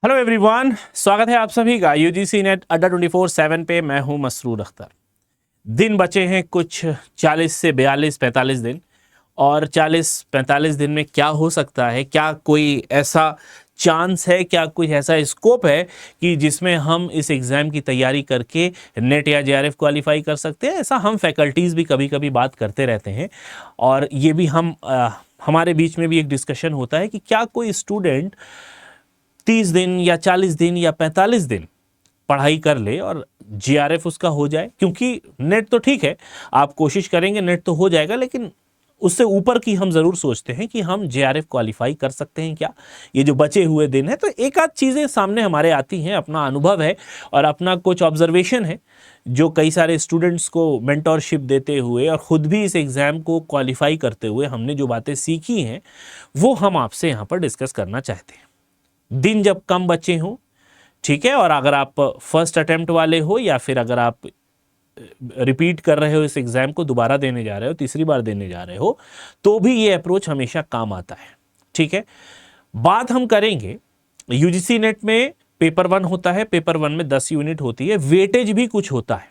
Hello everyone, स्वागत है आप सभी का यूजीसी नेट अड्डा 24/7 पे। मैं हूं मसरूर अख्तर। दिन बचे हैं कुछ 40 से 42-45 दिन, और 40-45 दिन में क्या हो सकता है, क्या कोई ऐसा चांस है, क्या कोई ऐसा स्कोप है कि जिसमें हम इस एग्ज़ाम की तैयारी करके नेट या जेआरएफ क्वालिफाई कर सकते हैं। ऐसा हम फैकल्टीज़ भी कभी कभी बात करते रहते हैं, और ये भी हमारे बीच में भी एक डिस्कशन होता है कि क्या कोई स्टूडेंट 30 दिन या 40 दिन या 45 दिन पढ़ाई कर ले और जीआरएफ उसका हो जाए। क्योंकि नेट तो ठीक है, आप कोशिश करेंगे नेट तो हो जाएगा, लेकिन उससे ऊपर की हम ज़रूर सोचते हैं कि हम जेआरएफ क्वालिफाई कर सकते हैं क्या, ये जो बचे हुए दिन है। तो एक आध चीज़ें सामने हमारे आती हैं, अपना अनुभव है और अपना कुछ ऑब्जर्वेशन है जो कई सारे स्टूडेंट्स को मेंटोरशिप देते हुए और ख़ुद भी इस एग्ज़ाम को क्वालिफाई करते हुए हमने जो बातें सीखी हैं वो हम आपसे यहाँ पर डिस्कस करना चाहते हैं। दिन जब कम बचे हों, ठीक है, और अगर आप फर्स्ट अटेम्प्ट वाले हो या फिर अगर आप रिपीट कर रहे हो, इस एग्ज़ाम को दोबारा देने जा रहे हो, तीसरी बार देने जा रहे हो, तो भी ये अप्रोच हमेशा काम आता है। ठीक है, बात हम करेंगे यूजीसी नेट में पेपर 1 होता है। पेपर 1 में 10 यूनिट होती है, वेटेज भी कुछ होता है।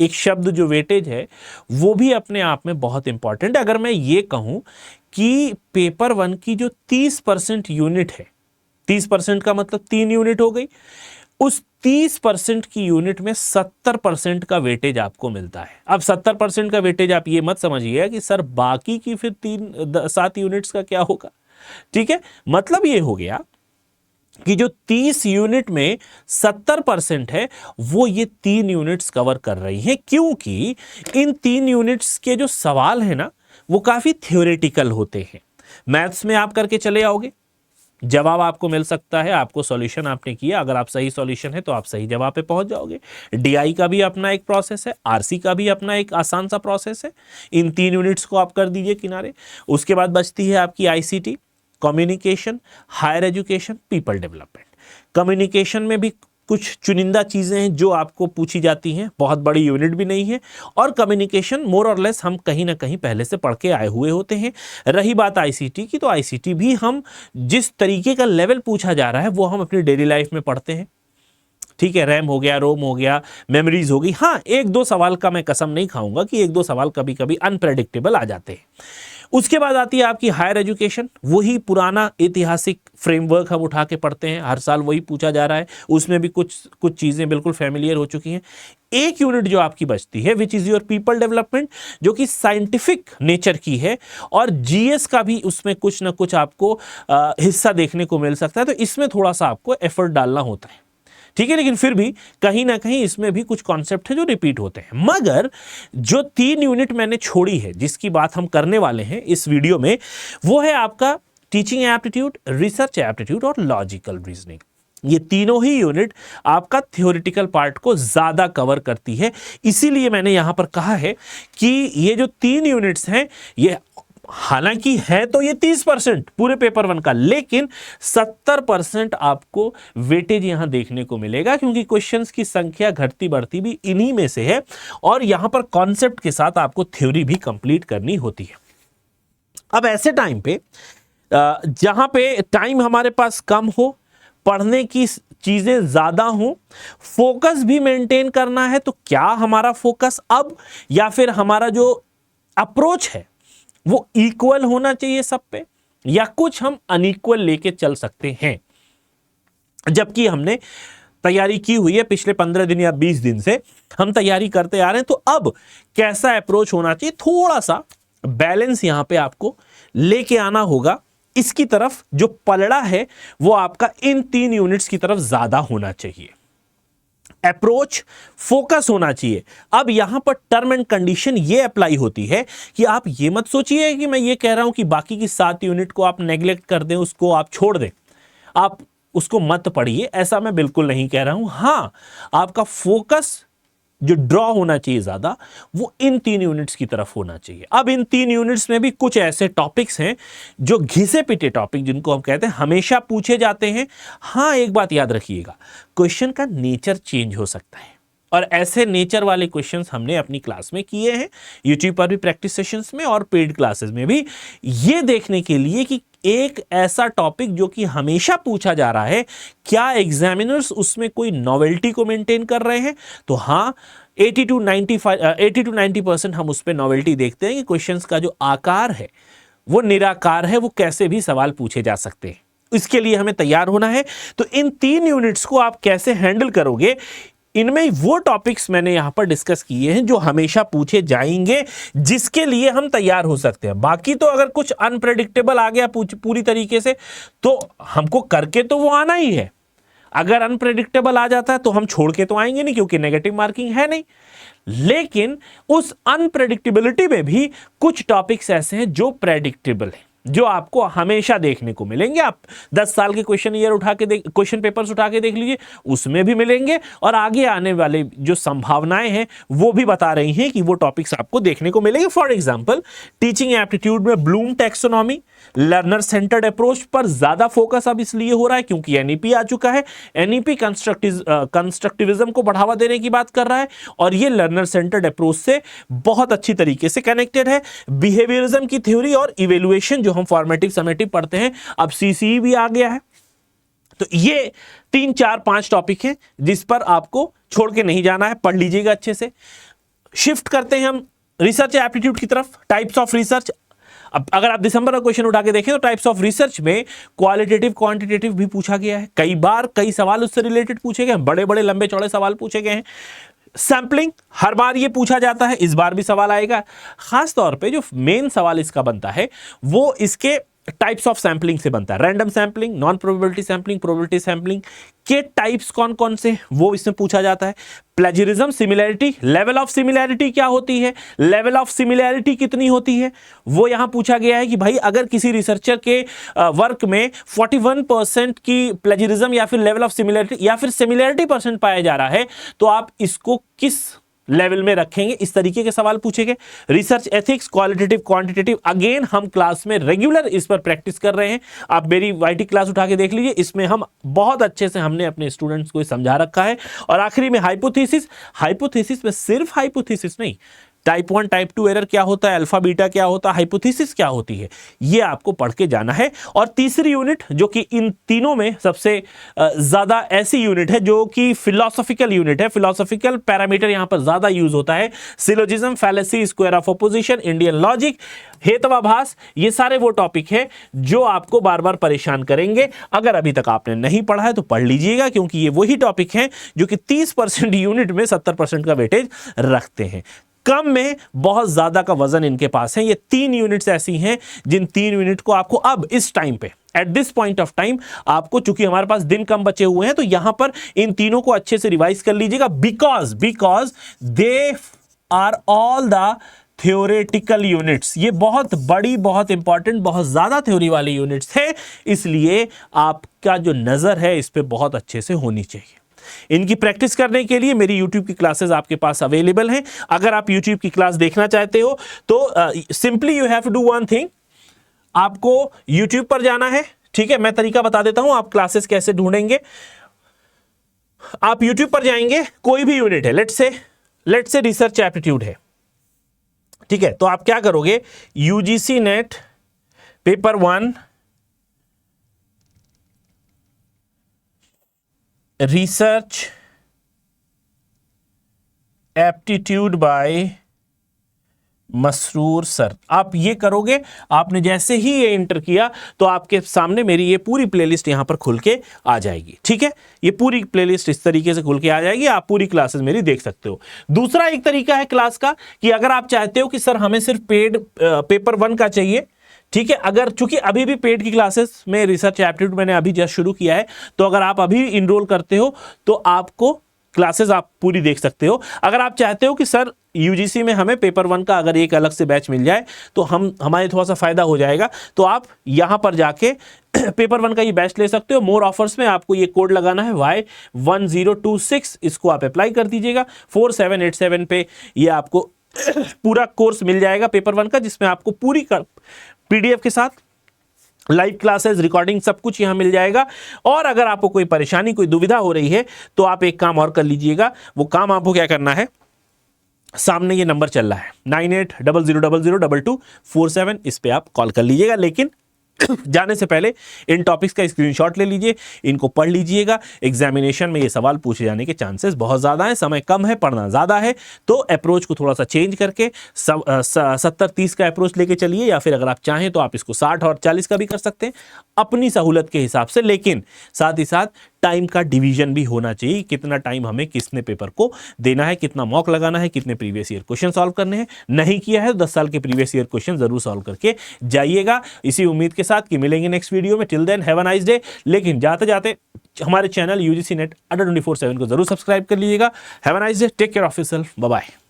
एक शब्द जो वेटेज है वो भी अपने आप में बहुत इंपॉर्टेंट है। अगर मैं ये कहूं कि पेपर 1 की जो 30% यूनिट है, 30% का मतलब 3 यूनिट हो गई, उस 30% की यूनिट में 70% का वेटेज आपको मिलता है। अब 70% का वेटेज आप ये मत समझिएगा कि सर बाकी की फिर 7 यूनिट्स का क्या होगा। ठीक है, मतलब ये हो गया कि जो 30 यूनिट में 70% है वो ये 3 यूनिट्स कवर कर रही हैं, क्योंकि इन 3 यूनिट्स के जो सवाल है ना वो काफी थ्योरेटिकल होते हैं। मैथ्स में आप करके चले आओगे, जवाब आपको मिल सकता है, आपको सॉल्यूशन आपने किया, अगर आप सही सॉल्यूशन है तो आप सही जवाब पे पहुंच जाओगे। डीआई का भी अपना एक प्रोसेस है, आरसी का भी अपना एक आसान सा प्रोसेस है। इन 3 यूनिट्स को आप कर दीजिए किनारे। उसके बाद बचती है आपकी ICT, communication, higher education, people development. Communication में भी कुछ चुनिंदा चीज़ें हैं जो आपको पूछी जाती हैं, बहुत बड़ी यूनिट भी नहीं है, और कम्युनिकेशन मोर और लेस हम कहीं ना कहीं पहले से पढ़ के आए हुए होते हैं। रही बात आईसीटी की, तो आईसीटी भी हम जिस तरीके का लेवल पूछा जा रहा है वो हम अपनी डेली लाइफ में पढ़ते हैं। ठीक है, रैम हो गया, रोम हो गया, मेमोरीज होगी। हाँ, एक दो सवाल का मैं कसम नहीं खाऊंगा कि एक दो सवाल कभी कभी अनप्रेडिक्टेबल आ जाते हैं। उसके बाद आती है आपकी हायर एजुकेशन। वही पुराना ऐतिहासिक फ्रेमवर्क हम उठा के पढ़ते हैं, हर साल वही पूछा जा रहा है, उसमें भी कुछ चीज़ें बिल्कुल फैमिलियर हो चुकी हैं। एक यूनिट जो आपकी बचती है which is your people development, जो कि साइंटिफिक नेचर की है, और जीएस का भी उसमें कुछ ना कुछ आपको हिस्सा देखने को मिल सकता है। तो इसमें थोड़ा सा आपको एफर्ट डालना होता है। ठीक है, लेकिन फिर भी कहीं ना कहीं इसमें भी कुछ कॉन्सेप्ट है जो रिपीट होते हैं। मगर जो 3 यूनिट मैंने छोड़ी है, जिसकी बात हम करने वाले हैं इस वीडियो में, वो है आपका टीचिंग एप्टीट्यूड, रिसर्च एप्टीट्यूड और लॉजिकल रीजनिंग। ये तीनों ही यूनिट आपका थ्योरेटिकल पार्ट को ज्यादा कवर करती है। इसीलिए मैंने यहां पर कहा है कि ये जो 3 यूनिट्स हैं, ये हालांकि है तो ये 30% पूरे पेपर 1 का, लेकिन 70% आपको वेटेज यहां देखने को मिलेगा, क्योंकि क्वेश्चंस की संख्या घटती बढ़ती भी इन्हीं में से है, और यहां पर कॉन्सेप्ट के साथ आपको थ्योरी भी कंप्लीट करनी होती है। अब ऐसे टाइम पे जहां पे टाइम हमारे पास कम हो, पढ़ने की चीजें ज्यादा हो, फोकस भी मेंटेन करना है, तो क्या हमारा फोकस अब या फिर हमारा जो अप्रोच है वो इक्वल होना चाहिए सब पे, या कुछ हम अनइक्वल लेके चल सकते हैं। जबकि हमने तैयारी की हुई है पिछले 15 दिन या 20 दिन से हम तैयारी करते आ रहे हैं, तो अब कैसा अप्रोच होना चाहिए, थोड़ा सा बैलेंस यहां पे आपको लेके आना होगा। इसकी तरफ जो पलड़ा है वो आपका इन 3 यूनिट्स की तरफ ज्यादा होना चाहिए। अप्रोच फोकस होना चाहिए। अब यहां पर टर्म एंड कंडीशन ये अप्लाई होती है कि आप ये मत सोचिए कि मैं ये कह रहा हूं कि बाकी की 7 यूनिट को आप नेग्लेक्ट कर दें, उसको आप छोड़ दें, आप उसको मत पढ़िए, ऐसा मैं बिल्कुल नहीं कह रहा हूं। हां, आपका फोकस जो ड्रॉ होना चाहिए ज्यादा, वो इन 3 यूनिट्स की तरफ होना चाहिए। अब इन 3 यूनिट्स में भी कुछ ऐसे टॉपिक्स हैं जो घिसे पिटे टॉपिक, जिनको हम कहते हैं हमेशा पूछे जाते हैं। हां, एक बात याद रखिएगा, क्वेश्चन का नेचर चेंज हो सकता है, और ऐसे नेचर वाले क्वेश्चंस हमने अपनी क्लास में किए हैं, यूट्यूब पर भी प्रैक्टिस सेशंस में और पेड क्लासेस में भी, ये देखने के लिए कि एक ऐसा टॉपिक जो कि हमेशा पूछा जा रहा है, क्या एग्जामिनर्स उसमें कोई नॉवेल्टी को मेंटेन कर रहे हैं? तो हाँ, 80 to 90% हम उस पर नॉवेल्टी देखते हैं कि क्वेश्चंस का जो आकार है वो निराकार है, वो कैसे भी सवाल पूछे जा सकते हैं। इसके लिए हमें तैयार होना है। तो इन 3 यूनिट्स को आप कैसे हैंडल करोगे, इनमें वो टॉपिक्स मैंने यहां पर डिस्कस किए हैं जो हमेशा पूछे जाएंगे, जिसके लिए हम तैयार हो सकते हैं। बाकी तो अगर कुछ अनप्रेडिक्टेबल आ गया पूरी तरीके से, तो हमको करके तो वो आना ही है। अगर अनप्रेडिक्टेबल आ जाता है तो हम छोड़ के तो आएंगे नहीं, क्योंकि नेगेटिव मार्किंग है नहीं। लेकिन उस अनप्रेडिक्टेबिलिटी में भी कुछ टॉपिक्स ऐसे हैं जो प्रेडिक्टेबल है, जो आपको हमेशा देखने को मिलेंगे। आप 10 साल के क्वेश्चन पेपर्स उठा के देख लीजिए, उसमें भी मिलेंगे। और आगे आने वाले जो संभावनाएं हैं वो भी बता रही हैं कि वो टॉपिक्स आपको देखने को मिलेंगे। फॉर एग्जांपल, टीचिंग एप्टीट्यूड में Bloom taxonomy, learner centred approach पर ज्यादा फोकस अब इसलिए हो रहा है क्योंकि एनईपी आ चुका है। एनईपी कंस्ट्रक्टिविज्म को बढ़ावा देने की बात कर रहा है, और ये लर्नर सेंटर्ड अप्रोच से बहुत अच्छी तरीके से कनेक्टेड है। बिहेवियरिज्म की थ्योरी और इवेल्युएशन, जो हम फॉर्मेटिव समेटिव पढ़ते हैं, अब सीसीई भी आ गया है। तो ये 3 4 5 टॉपिक हैं जिस पर आपको छोड़ के नहीं जाना है, पढ़ लीजिएगा अच्छे से। शिफ्ट करते हैं हम रिसर्च एप्टीट्यूड की तरफ। टाइप्स ऑफ रिसर्च, अब अगर आप दिसंबर का क्वेश्चन उठा के देखें तो टाइप्स ऑफ रिसर्च में क्वालिटेटिव क्वांटिटेटिव भी पूछा गया है। कई बार कई सवाल उससे रिलेटेड पूछे गए हैं, बड़े बड़े लंबे चौड़े सवाल पूछे गए हैं। सैंपलिंग हर बार ये पूछा जाता है, इस बार भी सवाल आएगा। खास तौर पे जो मेन सवाल इसका बनता है वो इसके टाइप्स ऑफ सैंपलिंग से बनता है। Random sampling, non probability sampling, probability sampling के टाइप्स कौन कौन से, वो इसमें पूछा जाता है। Plagiarism, similarity, level of similarity क्या होती है, लेवल ऑफ सिमिलैरिटी कितनी होती है, वो यहां पूछा गया है कि भाई अगर किसी रिसर्चर के वर्क में 41% की प्लेजरिज्म या फिर लेवल ऑफ सिमिलैरिटी या फिर सिमिलैरिटी परसेंट पाया जा रहा है, तो आप इसको किस लेवल में रखेंगे। इस तरीके के सवाल पूछेंगे। Research ethics, qualitative quantitative, again हम क्लास में रेगुलर इस पर प्रैक्टिस कर रहे हैं। आप मेरी वाईटी क्लास उठा के देख लीजिए, इसमें हम बहुत अच्छे से हमने अपने स्टूडेंट्स को समझा रखा है। और आखिरी में हाइपोथेसिस। हाइपोथेसिस में सिर्फ हाइपोथेसिस नहीं, टाइप 1 टाइप 2 एरर क्या होता है, अल्फा बीटा क्या होता है, हाइपोथेसिस क्या होती है, ये आपको पढ़ के जाना है। और तीसरी यूनिट जो कि इन तीनों में सबसे ज्यादा ऐसी यूनिट है जो कि फिलोसॉफिकल यूनिट है। फिलोसॉफिकल पैरामीटर यहां पर ज्यादा यूज होता है। Syllogism, fallacy, square of opposition, Indian logic, हेतवाभास, ये सारे वो टॉपिक है जो आपको बार बार परेशान करेंगे। अगर अभी तक आपने नहीं पढ़ा है तो पढ़ लीजिएगा, क्योंकि ये वही टॉपिक हैं जो कि 30% यूनिट में 70% का वेटेज रखते हैं। कम में बहुत ज्यादा का वजन इनके पास है। ये 3 यूनिट्स ऐसी हैं जिन 3 यूनिट को आपको अब इस टाइम पे, at this point of time, आपको, चूंकि हमारे पास दिन कम बचे हुए हैं, तो यहां पर इन तीनों को अच्छे से रिवाइज कर लीजिएगा। Because they are all the theoretical units. ये बहुत बड़ी, बहुत इंपॉर्टेंट, बहुत ज्यादा थ्योरी वाली यूनिट्स है, इसलिए आपका जो नजर है इस पे बहुत अच्छे से होनी चाहिए। इनकी प्रैक्टिस करने के लिए मेरी YouTube की क्लासेस आपके पास अवेलेबल हैं। अगर आप YouTube की क्लास देखना चाहते हो तो simply you have to do one thing, आपको YouTube पर जाना है। ठीक है, मैं तरीका बता देता हूं आप क्लासेस कैसे ढूंढेंगे। आप YouTube पर जाएंगे, कोई भी यूनिट है, लेट्स से रिसर्च एप्टीट्यूड है, ठीक है, तो आप क्या करोगे, UGC net paper 1 research aptitude bye Masroor sir, आप ये करोगे। आपने जैसे ही ये इंटर किया तो आपके सामने मेरी ये पूरी प्लेलिस्ट यहां पर खुल के आ जाएगी। ठीक है, ये पूरी प्लेलिस्ट इस तरीके से खुल के आ जाएगी, आप पूरी क्लासेस मेरी देख सकते हो। दूसरा एक तरीका है क्लास का कि अगर आप चाहते हो कि सर हमें सिर्फ पेड पेपर 1 का चाहिए, ठीक है, अगर चूंकि अभी भी पेड की क्लासेस में रिसर्च एप्टीट्यूड मैंने अभी जस्ट शुरू किया है, तो अगर आप अभी इनरोल करते हो तो आपको क्लासेस आप पूरी देख सकते हो। अगर आप चाहते हो कि सर यूजीसी में हमें पेपर 1 का अगर एक अलग से बैच मिल जाए तो हमारे थोड़ा सा फायदा हो जाएगा, तो आप यहां पर जाके पेपर 1 का ये बैच ले सकते हो। मोर ऑफर्स में आपको ये कोड लगाना है Y1026, इसको आप अप्लाई कर दीजिएगा। 4787 पे ये आपको पूरा कोर्स मिल जाएगा पेपर 1 का, जिसमें आपको पूरी PDF के साथ लाइव क्लासेस, रिकॉर्डिंग, सब कुछ यहां मिल जाएगा। और अगर आपको कोई परेशानी, कोई दुविधा हो रही है तो आप एक काम और कर लीजिएगा। वो काम आपको क्या करना है, सामने ये नंबर चल रहा है 9800002247, इस पे आप कॉल कर लीजिएगा। लेकिन जाने से पहले इन टॉपिक्स का स्क्रीनशॉट ले लीजिए, इनको पढ़ लीजिएगा। एग्जामिनेशन में ये सवाल पूछे जाने के चांसेस बहुत ज़्यादा हैं, समय कम है, पढ़ना ज़्यादा है, तो अप्रोच को थोड़ा सा चेंज करके 70-30 का अप्रोच लेके चलिए, या फिर अगर आप चाहें तो आप इसको 60 और 40 का भी कर सकते हैं अपनी सहूलत के हिसाब से। लेकिन साथ ही साथ टाइम का डिवीजन भी होना चाहिए, कितना टाइम हमें किसने पेपर को देना है, कितना मॉक लगाना है, कितने प्रीवियस ईयर क्वेश्चन सॉल्व करने हैं। नहीं किया है तो 10 साल के प्रीवियस ईयर क्वेश्चन जरूर सॉल्व करके जाइएगा, इसी उम्मीद के साथ कि मिलेंगे नेक्स्ट वीडियो में। Till then have a nice day. लेकिन जाते जाते हमारे चैनल यूजीसी नेट अड्डा 24/7 को जरूर सब्सक्राइब कर लीजिएगा। Have a nice day, take care of yourself, bye bye.